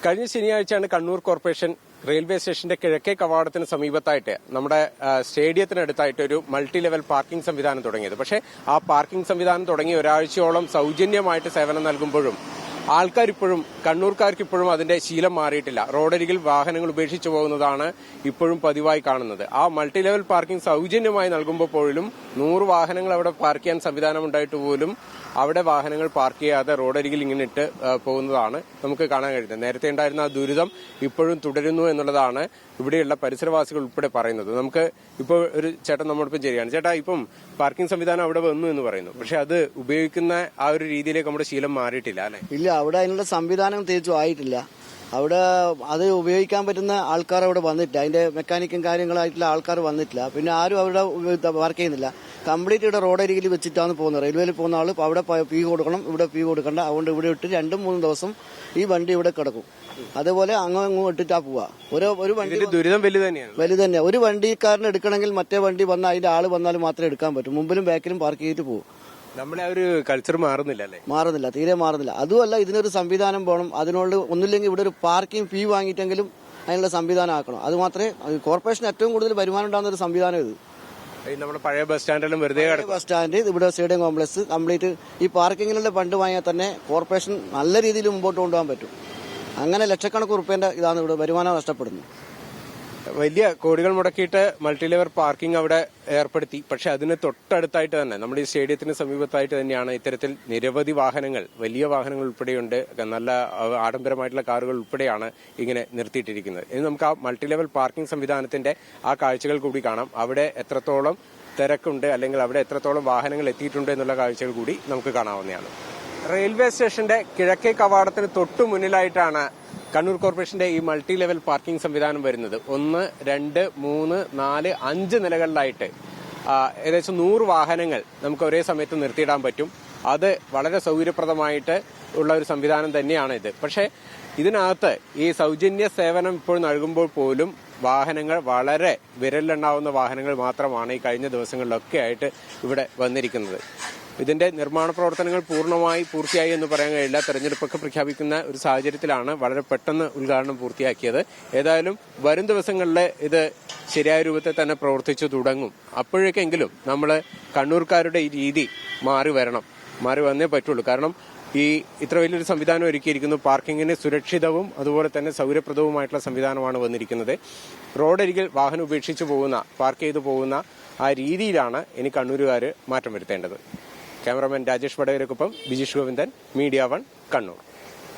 കഴിഞ്ഞ ശനിയാഴ്ചയാണ് Kannur corporation railway സ്റ്റേഷന്റെ കിഴക്കേ കവാടത്തിന് സമീപത്തായിട്ട് നമ്മുടെ സ്റ്റേഡിയത്തിനടുത്തായിട്ട് ഒരു മൾട്ടി ലെവൽ പാർക്കിംഗ് സംവിധാനം തുടങ്ങിയത്. പക്ഷേ ആ പാർക്കിംഗ് സംവിധാനം തുടങ്ങി ഒരാഴ്ചയോളം സൗജന്യമായിട്ട് സേവനം നൽകുമ്പോഴും ആൾക്കാരിപ്പോഴും കണ്ണൂർക്കാർക്കിപ്പോഴും അതിന്റെ ശീലം മാറിയിട്ടില്ല. റോഡരികിൽ വാഹനങ്ങൾ ഉപേക്ഷിച്ചു പോകുന്നതാണ് ഇപ്പോഴും പതിവായി കാണുന്നത്. ആ മൾട്ടി ലെവൽ പാർക്കിംഗ് സൗജന്യമായി നൽകുമ്പോൾ പോലും 100 വാഹനങ്ങൾ അവിടെ പാർക്ക് ചെയ്യാൻ സംവിധാനം ഉണ്ടായിട്ട് പോലും അവിടെ വാഹനങ്ങൾ പാർക്ക് ചെയ്യാതെ റോഡരികിൽ ഇങ്ങനെ ഇട്ട് പോകുന്നതാണ് നമുക്ക് കാണാൻ കഴിയുന്നത്. നേരത്തെ ഉണ്ടായിരുന്ന ആ ദുരിതം ഇപ്പോഴും തുടരുന്നു എന്നുള്ളതാണ് ഇവിടെയുള്ള പരിസരവാസികൾ ഉൾപ്പെടെ പറയുന്നത്. നമുക്ക് ഇപ്പോൾ ഒരു ചേട്ടൻ നമ്മോടൊപ്പം ചെയ്യുകയാണ്. ചേട്ടാ, ഇപ്പം പാർക്കിംഗ് സംവിധാനം അവിടെ വന്നു എന്ന് പറയുന്നു, പക്ഷെ അത് ഉപയോഗിക്കുന്ന ആ ഒരു രീതിയിലേക്ക് നമ്മുടെ ശീലം മാറിയിട്ടില്ല അല്ലെ? ഇല്ല, അവിടെ അതിനുള്ള സംവിധാനം തിരിച്ചും ആയിട്ടില്ല. അവിടെ അത് ഉപയോഗിക്കാൻ പറ്റുന്ന ആൾക്കാർ അവിടെ വന്നിട്ടില്ല. അതിന്റെ മെക്കാനിക്കും കാര്യങ്ങളായിട്ടുള്ള ആൾക്കാർ വന്നിട്ടില്ല. പിന്നെ ആരും അവിടെ വർക്ക് ചെയ്യുന്നില്ല. കംപ്ലീറ്റ് ഇവിടെ റോഡരികിൽ വെച്ചിട്ടാണ് പോകുന്നത്. റെയിൽവേയിൽ പോകുന്ന ആൾ അവിടെ ഫീ കൊടുക്കണം, ഇവിടെ ഫീ കൊടുക്കണ്ട. അതുകൊണ്ട് ഇവിടെ ഇട്ട് 2-3 ദിവസം ഈ വണ്ടി ഇവിടെ കിടക്കും. അതേപോലെ അങ്ങും ഇട്ടിട്ടാ പോവാ. ഒരു വണ്ടി ദുരിതം വലുത് തന്നെ. ഒരു വണ്ടിക്കാരനെ എടുക്കണമെങ്കിൽ മറ്റേ വണ്ടി വന്നാൽ അതിന്റെ ആള് വന്നാൽ മാത്രമേ എടുക്കാൻ പറ്റൂ. മുമ്പിലും ബാക്കിലും പാർക്ക് ചെയ്തിട്ട് പോകും. നമ്മുടെ ആ ഒരു കൾച്ചർ മാറുന്നില്ല, തീരെ മാറുന്നില്ല. അതുമല്ല, ഇതിനൊരു സംവിധാനം വേണം. അതിനോട് ഒന്നുമില്ലെങ്കിൽ ഇവിടെ ഒരു പാർക്കിംഗ് ഫീ വാങ്ങിയിട്ടെങ്കിലും അതിനുള്ള സംവിധാനം ആക്കണം. അത് മാത്രമേ കോർപ്പറേഷൻ ഏറ്റവും കൂടുതൽ വരുമാനം ഉണ്ടാകുന്ന ഒരു സംവിധാനം ഇത്. നമ്മുടെ പഴയ ബസ് സ്റ്റാൻഡിലും ബസ് സ്റ്റാൻഡ്, ഇവിടെ സ്റ്റേഡിയം കോംപ്ലക്സ് കംപ്ലീറ്റ് ഈ പാർക്കിങ്ങിനുള്ള ഫണ്ട് വാങ്ങിയാൽ തന്നെ കോർപ്പറേഷൻ നല്ല രീതിയിൽ മുമ്പോട്ട് കൊണ്ടുപോകാൻ പറ്റും. അങ്ങനെ ലക്ഷക്കണക്കിന് റുപ്യന്റെ ഇതാണ് ഇവിടെ വരുമാനം നഷ്ടപ്പെടുന്നത്. വലിയ കോടികൾ മുടക്കിയിട്ട് മൾട്ടി ലെവൽ പാർക്കിംഗ് അവിടെ ഏർപ്പെടുത്തി. പക്ഷെ അതിന് തൊട്ടടുത്തായിട്ട് തന്നെ നമ്മുടെ ഈ സ്റ്റേഡിയത്തിന് സമീപത്തായിട്ട് തന്നെയാണ് ഇത്തരത്തിൽ നിരവധി വാഹനങ്ങൾ, വലിയ വാഹനങ്ങൾ ഉൾപ്പെടെയുണ്ട്, നല്ല ആഡംബരമായിട്ടുള്ള കാറുകൾ ഉൾപ്പെടെയാണ് ഇങ്ങനെ നിർത്തിയിട്ടിരിക്കുന്നത്. ഇനി നമുക്ക് ആ മൾട്ടി ലെവൽ പാർക്കിംഗ് സംവിധാനത്തിന്റെ ആ കാഴ്ചകൾ കൂടി കാണാം. അവിടെ എത്രത്തോളം തിരക്കുണ്ട്, അല്ലെങ്കിൽ അവിടെ എത്രത്തോളം വാഹനങ്ങൾ എത്തിയിട്ടുണ്ട് എന്നുള്ള കാഴ്ചകൾ കൂടി നമുക്ക് കാണാവുന്നതാണ്. റെയിൽവേ സ്റ്റേഷന്റെ കിഴക്കേ കവാടത്തിന് തൊട്ടു മുന്നിലായിട്ടാണ് കണ്ണൂർ കോർപ്പറേഷന്റെ ഈ മൾട്ടി ലെവൽ പാർക്കിംഗ് സംവിധാനം വരുന്നത്. 1, 2, 3, 4, 5 നിലകളിലായിട്ട് ഏകദേശം 100 വാഹനങ്ങൾ നമുക്ക് ഒരേ സമയത്ത് നിർത്തിയിടാൻ പറ്റും. അത് വളരെ സൗകര്യപ്രദമായിട്ട് ഉള്ള ഒരു സംവിധാനം തന്നെയാണ് ഇത്. പക്ഷേ ഇതിനകത്ത് ഈ സൗജന്യ സേവനം ഇപ്പോൾ നൽകുമ്പോൾ പോലും വാഹനങ്ങൾ വളരെ വിരലിലെണ്ണാവുന്ന വാഹനങ്ങൾ മാത്രമാണ് ഈ കഴിഞ്ഞ ദിവസങ്ങളിലൊക്കെ ആയിട്ട് ഇവിടെ വന്നിരിക്കുന്നത്. ഇതിന്റെ നിർമ്മാണ പ്രവർത്തനങ്ങൾ പൂർത്തിയായി എന്ന് പറയാൻ കഴിയില്ല. തെരഞ്ഞെടുപ്പൊക്കെ പ്രഖ്യാപിക്കുന്ന ഒരു സാഹചര്യത്തിലാണ് വളരെ പെട്ടെന്ന് ഉദ്ഘാടനം പൂർത്തിയാക്കിയത്. ഏതായാലും വരും ദിവസങ്ങളിൽ ഇത് ശരിയായ രൂപത്തിൽ തന്നെ പ്രവർത്തിച്ചു തുടങ്ങും. അപ്പോഴേക്കെങ്കിലും നമ്മൾ കണ്ണൂർക്കാരുടെ ഈ രീതി മാറി വന്നേ പറ്റുള്ളൂ. കാരണം ഇത്ര വലിയൊരു സംവിധാനം ഒരുക്കിയിരിക്കുന്നു. പാർക്കിങ്ങിന് സുരക്ഷിതവും അതുപോലെ തന്നെ സൗകര്യപ്രദവുമായിട്ടുള്ള സംവിധാനമാണ് വന്നിരിക്കുന്നത്. റോഡരികിൽ വാഹനം ഉപേക്ഷിച്ചു പാർക്ക് ചെയ്തു പോകുന്ന ആ രീതിയിലാണ് ഇനി കണ്ണൂരുകാർ മാറ്റം വരുത്തേണ്ടത്. ക്യാമറാമാൻ രാജേഷ് വടകരക്കൊപ്പം ബിജീഷ് ഗോവിന്ദൻ, മീഡിയ 1, കണ്ണൂർ.